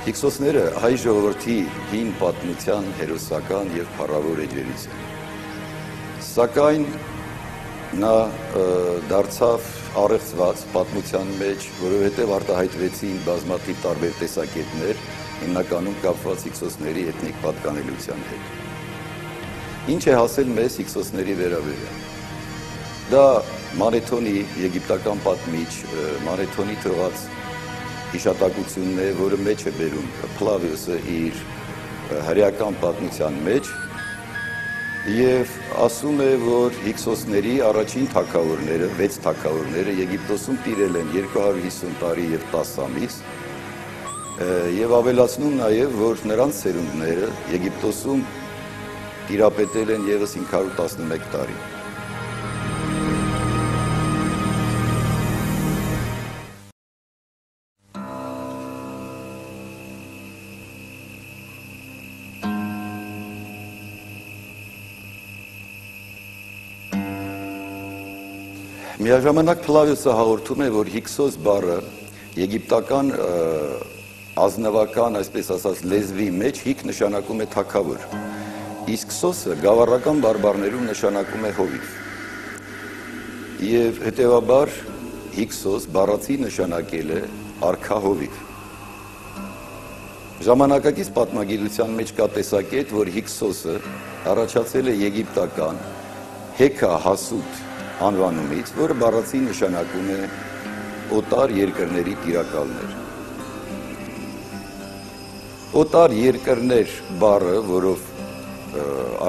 Հիկսոսները հայ ժողովրդի հին պատմության հերոսական և փառավոր էջերից են։ Սակայն նա դարձավ առեղծված պատմության մեջ, որովհետև արտահայտվեցին բազմաթիվ տարբեր տեսակետներ, հիմնականում կապված հիկսոսների էթնիկ պատկանելության հետ։ Ինչ է հասել մեզ հիկսոսների վերաբերյալ։ Դա Մանեթոնի եգիպտական պատմիչ Մանեթոնի թողած հիշատակությունն է, որը մեջ է բերում Փլավիոսը իր հրեական պատմության մեջ և ասում է, որ հիկսոսների առաջին թագավորները, 6 թագավորները Եգիպտոսում տիրել են 250 տարի և 10 ամիս և ավելացնում նաև, որ նրանց սերունդները Եգիպտոսում տիրապետել են ևս 511 տարի։ Միաժամանակ Փլավիոսը հաղորդում է, որ հիկսոս բառը եգիպտական ազնվական, այսպես ասած, լեզվի մեջ հիկ նշանակում է թագավոր, իսկ սոսը գավառական բարբառներում նշանակում է հովիվ։ Եվ հետևաբար հիկսոս բառացի նշանակել է արքա հովիվ։ Ժամանակակից պատմագիտության մեջ կա տեսակետ, որ հիկսոսը առաջացել է եգիպտական հեքա հասուտ անվանումից, որը բառացի նշանակում է օտար երկրների տիրակալներ։ Օտար երկրներ բառը, որով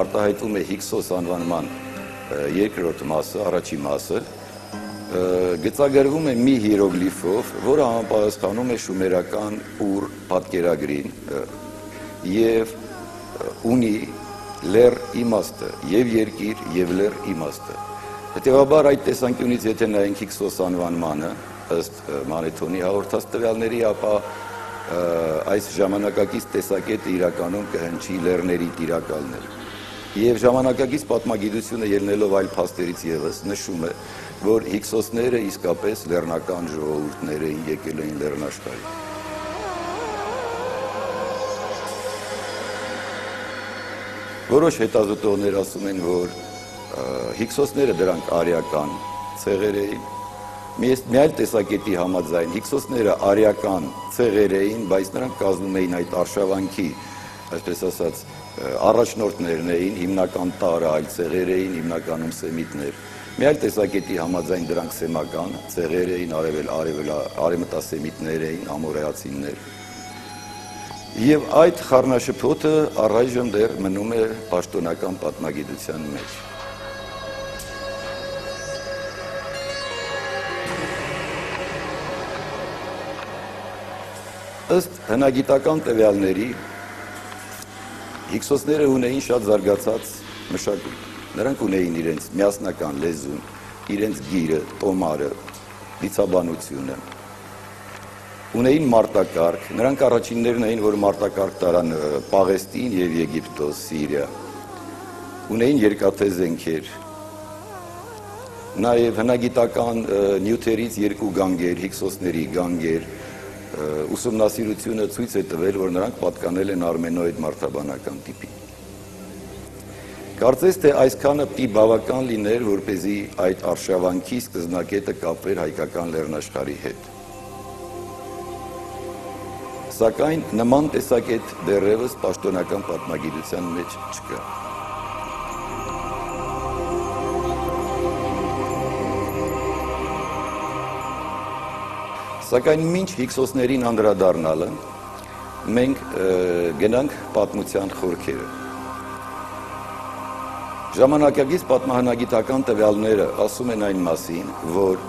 արտահայտվում է հիկսոս անվանման երկրորդ մասը, առաջին մասը, գծագրվում է մի հիերոգլիֆով, որը համապատասխանում է շումերական ուր պատկերագրին և ունի լեռ իմաստը, և երկիր, և լեռ իմաստը։ Հետևաբար այդ տեսանկյունից եթե նայենք հիկսոս անվանմանը, ըստ Մանեթոնի հաղորդած տվյալների, ապա այս ժամանակակից տեսակետը իրականում կհնչի լեռների տիրակալներ։ Եվ ժամանակակից պատմագիտությունը ելնելով այլ փաստերից ևս նշում է, որ հիկսոսները իսկապես լեռնական ժողովուրդներ էին, եկել էին լեռնաշխարհից։ Որոշ հետազոտողներ ասում են, որ հիկսոսները դրանք արիական ցեղեր էին, մի այլ տեսակետի համաձայն հիկսոսները արիական ցեղեր էին, բայց նրանք կազմում էին այդ արշավանքի, այսպես ասած, առաջնորդներն էին, հիմնական տարը այլ ցեղեր էին, հիմնականում սեմիտներ։ Մի այլ տեսակետի համաձայն դրանք սեմական ցեղեր էին, արևմտասեմիտներ էին, ամորեացիներ։ Եվ այդ խառնաշփոթը առայժմ դեռ մնում է պաշտոնական պատմագիտության մեջ։ Ըստ հնագիտական տվյալների, հիկսոսները ունեին շատ զարգացած մշակույթ։ Նրանք ունեին իրենց միասնական լեզուն, իրենց գիրը, տոմարը, դիցաբանությունը, ունեին մարտակարգ, նրանք առաջիններն էին, որ մարտակարգ տարան Պաղեստին և Եգիպտոս, Սիրիա, ունեին երկաթե զենքեր, նաև հնագիտական նյութերից երկու գանգեր, հիկսոսների գանգեր, ուսումնասիրությունը ցույց է տվել, որ նրանք պատկանել են արմենոիդ մարդաբանական տիպին։ Կարծես թե այսքանը պիտի բավական լիներ, որպեսզի այդ արշավանքի սկզբնակետը կապվեր հայկական լեռնաշխարհի հետ։ Սակայն նման տեսակետ դեռևս պաշտոնական պատմագիտության մեջ չկա։ Սակայն մինչ հիկսոսներին անդրադառնալը, մենք գնանք պատմության խորքերը։ Ժամանակակից պատմահնագիտական տվյալները ասում են այն մասին, որ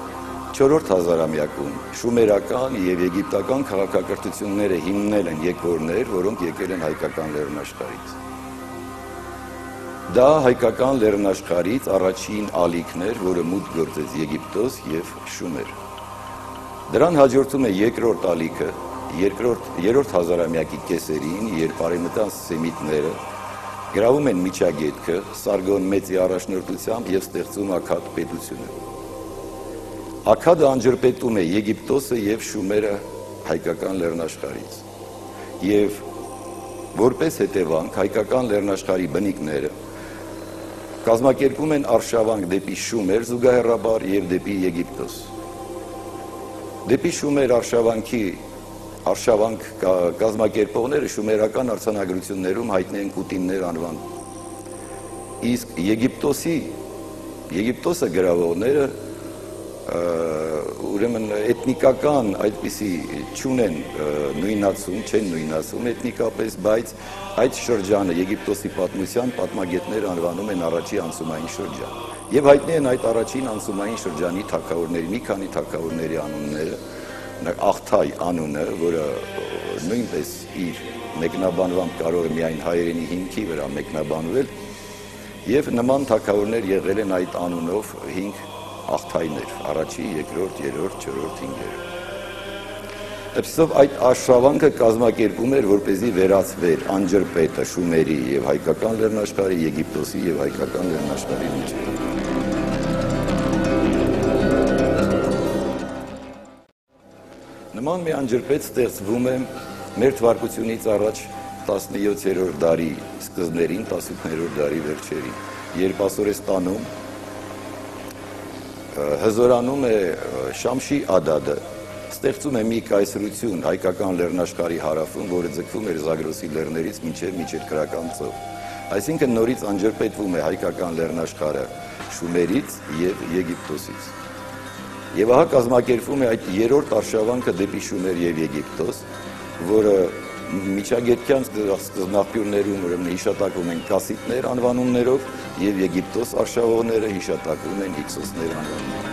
4-րդ հազարամյակում շումերական և եգիպտական քաղաքակրթությունները հիմնել են եկվորներ, որոնք եկել են հայկական լեռնաշխարհից։ Դա հայկական լեռնաշխարհից առաջին ալիքն էր, որը մուտք գործեց Եգիպտոս և Շումեր։ Դրան հաջորդում է երկրորդ ալիքը, երրորդ հազարամյակի կեսերին, երբ արևմտյան սեմիտները գրավում են Միջագետքը, Սարգոն մեծի առաջնորդությամբ և ստեղծում Աքքադ պետությունը։ Աքքադը անջրպետում է Եգիպտոսը և Շումերը հայկական լեռնաշխարհից։ եւ որպես հետևանք հայկական լեռնաշխարհի բնիկները կազմակերպում են արշավանք դեպի Շումեր զուգահեռաբար եւ դեպի Եգիպտոս։ Դեպի Շումեր արշավանք կազմակերպողները շումերական արձանագրություններում հայտնի են Կուտիններ անվան։ Իսկ Եգիպտոսը գրավողները ուրեմն էթնիկական այդպիսի չունեն նույնացում, չեն նույնացում էթնիկապես, բայց այդ շրջանը Եգիպտոսի պատմության պատմագետները անվանում են առաջի անցումային շրջան։ Եվ հայտնի են այդ առաջին անցումային շրջանի թագավորների, մի քանի թագավորների անունները, Աղթայ անունը, որը նույնպես իր մեկնաբանվամբ կարող է միայն հայերենի հիմքի վրա մեկնաբանվել, եւ նման թագավորներ եղել են այդ անունով 5 աղթայներ, առաջի, երկրորդ, երրորդ, չորրորդ, հինգերորդ։ Այսպիսով այդ արշավանքը կազմակերպում էր, որպեսզի վերացվեր անջրպետը Շումերի եւ հայկական լեռնաշխարհի, Եգիպտոսի եւ հայկական լեռնաշխարհի միջեւ։ Նման մի անջրպետ ստեղծվում է մեր թվարկությունից առաջ 17-րդ դարի սկզբներին, 18-րդ դարի վերջերին, երբ Ասորեստանում հզորանում է Շամշի Ադադը, ստեղծում է մի կայսրություն հայկական լեռնաշխարհի հարավում, որը ձգվում էր Զագրոսի լեռներից մինչև Միջերկրական ծով։ Այսինքն նորից անջրպետվում է հայկական լեռնաշխարհը Շումերից եւ Եգիպտոսից։ Եվ ահա կազմակերպվում է այդ երրորդ արշավանքը դեպի Շումեր եւ Եգիպտոս, որը միջագետքյան սկզբնաղբյուրներում ուրեմն հիշատակվում են կասիտներ անվանումներով եւ Եգիպտոս արշավողները հիշատակվում են հիքսոսներ անվանումներով։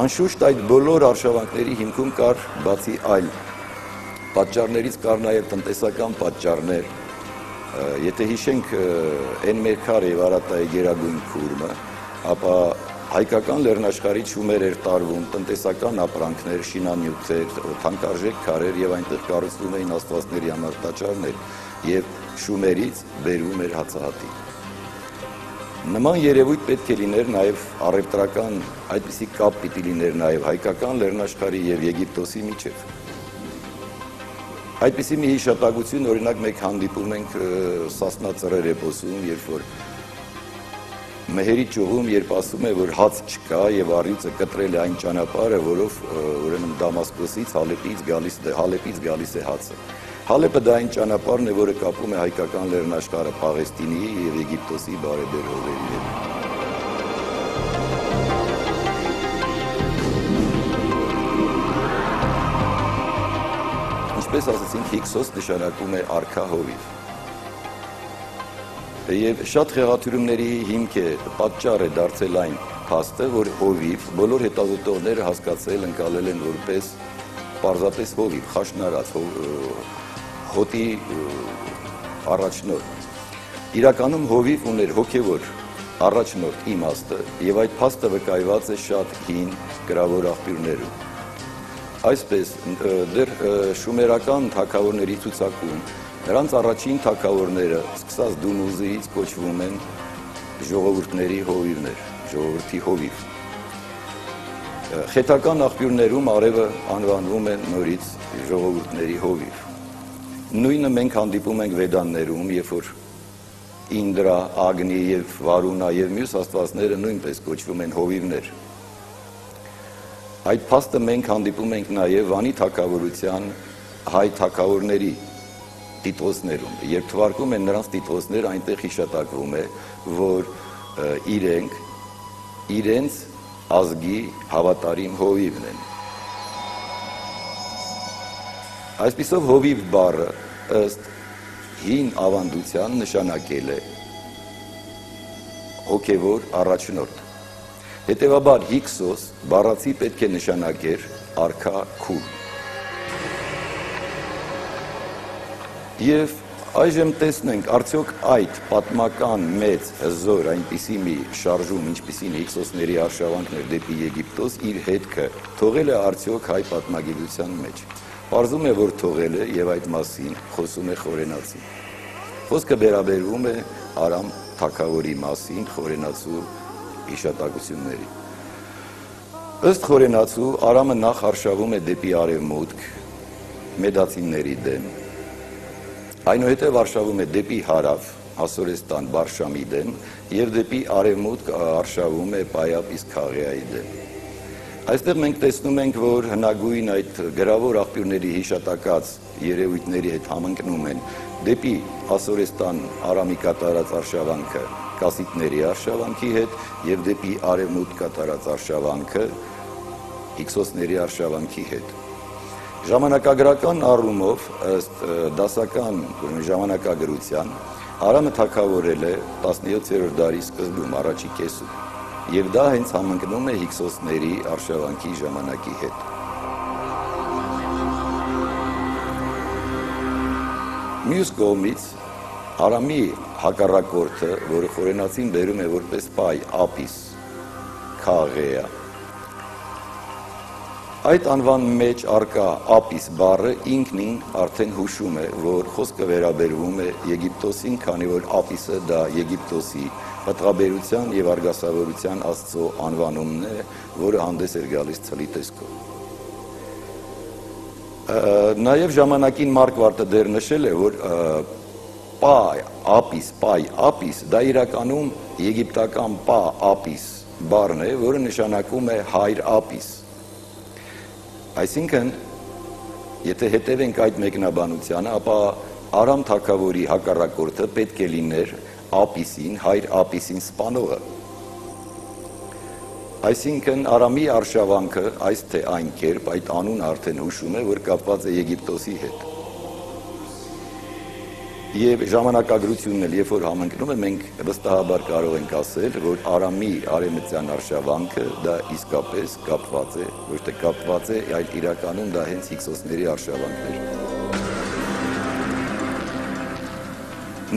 Անշուշտ այդ բոլոր արշավանքների հիմքում կար բացի այլ պատճառներից կար նաեւ տնտեսական պատճառներ։ Եթե հիշենք Էնմերքար եւ Արատայի գերագույն քուրմը, ապա հայկական լեռնաշխարհից Շումեր էր տարվում տնտեսական ապրանքներ, շինանյութեր, թանկարժեք քարեր եւ այնտեղ կառուցվում էին աստվածների համար տաճարներ եւ Շումերից բերվում էր հացահատիկ։ Նման երևույթ պետք է լիներ նաեւ առևտրական, այդպիսի կապ պիտի լիներ նաեւ հայկական լեռնաշխարհի եւ Եգիպտոսի միջեւ։ Այդպիսի մի հիշատակություն, օրինակ մենք հանդիպում ենք Սասնա ծռեր էպոսում, երբ որ Մեհերի ճյուղում, երբ ասում է, որ հաց չկա եւ առյուծը կտրել է այն ճանապարհը, որով ուրեմն Դամասկոսից, Հալեպից գալիս է հացը։ Հալեպը դա այն ճանապարհն է, որը կապում է հայկական լեռնաշխարհը Պաղեստինի եւ Եգիպտոսի բարեբեր հողերի հետ։ Ինչպես ասացինք, Հիքսոս նշանակում է արքա հովիվ։ Եվ շատ խեղաթյուրումների հիմք է, պատճառ է դարձել այն փաստը, որ հովիվ բոլոր հետազոտողները հասկացել, ընկալել են որպես պարզապես հովիվ, խաշնարած, հոտի առաջնորդ։ Իրականում հովիվ ուներ հոգևոր առաջնորդ իմաստը եւ այդ փաստը վկայված է շատ հին գրավոր աղբյուրներում։ Այսպես դեռ շումերական թագավորների ցուցակում նրանց առաջին թագավորները սկսած Դունուզից կոչվում են ժողովուրդների հովիվներ, ժողովրդի հովիվ։ Խետական աղբյուրներում արևը անվանվում է նորից ժողովուրդների հովիվ։ Նույնը մենք հանդիպում ենք Վեդաններում, երբ որ Ինդրա, Ագնի եւ Վարունա եւ մյուս աստվածները նույնպես կոչվում են հովիվներ։ Այդ փաստը մենք հանդիպում ենք նաեւ Վանի թագավորության հայ թագավորների տիտղոսներում, երբ թվարկում են նրանց տիտղոսները, այնտեղ հիշատակվում է, որ իրենց ազգի հավատարիմ հովիվն են։ Այսպիսով հովիվ բառը ըստ հին ավանդության նշանակել է հոգևոր առաջնորդ։ Հետևաբար Հիքսոս բառացի պետք է նշանակեր արքա քուր։ Եվ այժմ տեսնենք, արդյոք այդ պատմական մեծ հզոր այնպիսի մի շարժում, ինչպիսին Հիքսոսների արշավանքներ դեպի Եգիպտոս, իր հետքը թողել է արդյոք հայ պատմագիտության մեջ։ Պարզում է, որ թողել է եւ այդ մասին խոսում է Խորենացին։ Խոսքը վերաբերվում է Արամ թագավորի մասին Խորենացու հիշատակությունների։ Ըստ խորենացու Արամը նախ արշավում է դեպի արևմուտք մեդացիների դեմ, այնուհետև արշավում է դեպի հարավ Ասորեստան Բարշամի դեմ և դեպի արևմուտք արշավում է Պայապիս Քաղեայի դեմ։ Այստեղ մենք տեսնում ենք, որ հնագույն այդ գրավոր աղբյուրների հիշատակած երևույթների հետ համընկնում են դեպի Ասորեստան Արամի կատարած արշավանքը կասիտների արշավանքի հետ և դեպի արևմուտք կատարած արշավանքը հիքսոսների արշավանքի հետ։ Ժամանակագրական առումով, ըստ դասական ժամանակագրության, Արամը թագավորել է 17-րդ դարի սկզբում, առաջի կեսում, և դա հենց համընկնում է հիքսոսների արշավանքի ժամանակի հետ։ Մյուս կողմից Արամի հակառակորդը, որը խորենացին բերում է որպես պայ Ապիս Քաղեա, այդ անվան մեջ առկա Ապիս բառը ինքնին արդեն հուշում է, որ խոսքը վերաբերվում է Եգիպտոսին, քանի որ Ապիսը դա Եգիպտոսի պտղաբերության և արգասավորության աստծո անվանումն է, որը հանդես էր գալիս ցլի տեսքով։ Նաև ժամանակին Մարկվարտը դեռ նշել է, որ պայ Ապիս, դա իրականում եգիպտական պա Ապիս բառն է, որը նշանակում է հայր Ապիս։ Այսինքն, եթե հետևենք այդ մեկնաբանությանը, ապա Արամ թագավորի հակառակորդը պետք է լիներ Ապիսին, հայր Ապիսին սպանողը։ Այսինքն, Արամի արշավանքը, այս թե այն կերպ, այդ անունը արդեն հուշում է, որ կապված է Եգիպտոսի հետ։ Եվ ժամանակագրությունն էլ, երբ որ համընկնում է, մենք վստահաբար կարող ենք ասել, որ Արամի արևմտյան արշավանքը դա իսկապես կապված է, ոչ թե կապված է, այլ իրականում դա հենց հիքսոսների արշավանքն էր։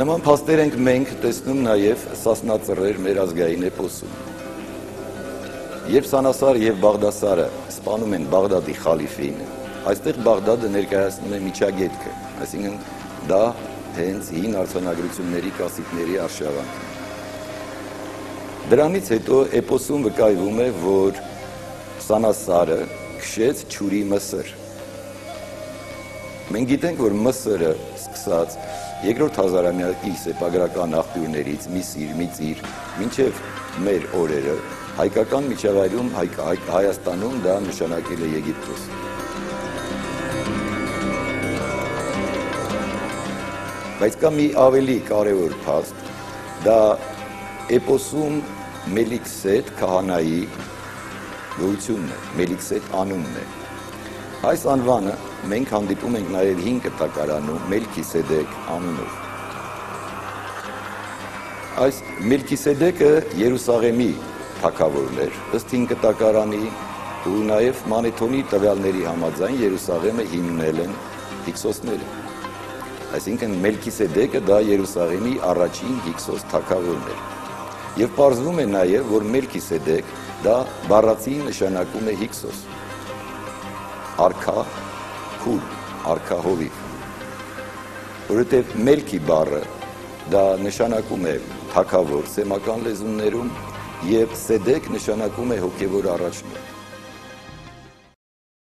Նման փաստեր ենք մենք տեսնում նաև Սասնածռեր մեր ազգային էպոսում։ Երբ Սանասար և Բաղդասարը սպանում են Բաղդադի խալիֆին, այստեղ Բաղդադը ներկայացնում է միջագետքը, այսինքն դա հենց հին արձանագրությունների կասիտների արշավանքն է։ Դրանից հետո էպոսում վկայվում է, որ Սանասարը քշեց Չուրի Մսր։ Մենք գիտենք, որ Մսրը սկսած երկրորդ հազարամյակի սեպագրական աղբյուրներից Միսիր, Միծիր, մինչև մեր օրերը հայկական միջավայրում Հայաստանում դա նշանակել է Եգիպտոս։ Բայց կա մի ավելի կարևոր փաստ, դա էպոսում Մելիքսետ քահանայի գոյությունն է, Մելիքսետ անունն է։ Այս անվանը մենք հանդիպում ենք նաև հին կտակարանում Մելքիսեդեկ անունով։ Այս Մելքիսեդեկը Երուսաղեմի թագավորն էր, ըստ հին կտակարանի ու նաև Մանեթոնի տվյալների համաձայն Երուսաղեմը հիմնել են հիքսոսները։ Այսինքն Մելքիսեդեկը դա Երուսաղեմի առաջին հիքսոս թագավորն էր։ Եվ պարզվում է նաև, որ Մելքիսեդեկ դա բառացի նշանակում է հիքսոս։ Արքա, քուր, արքա հովիվ։ Որովհետև Մելքի բառը դա նշանակում է թագավոր սեմական լեզուներում, և Սեդեկ նշանակում է հոգևոր առաջնորդ։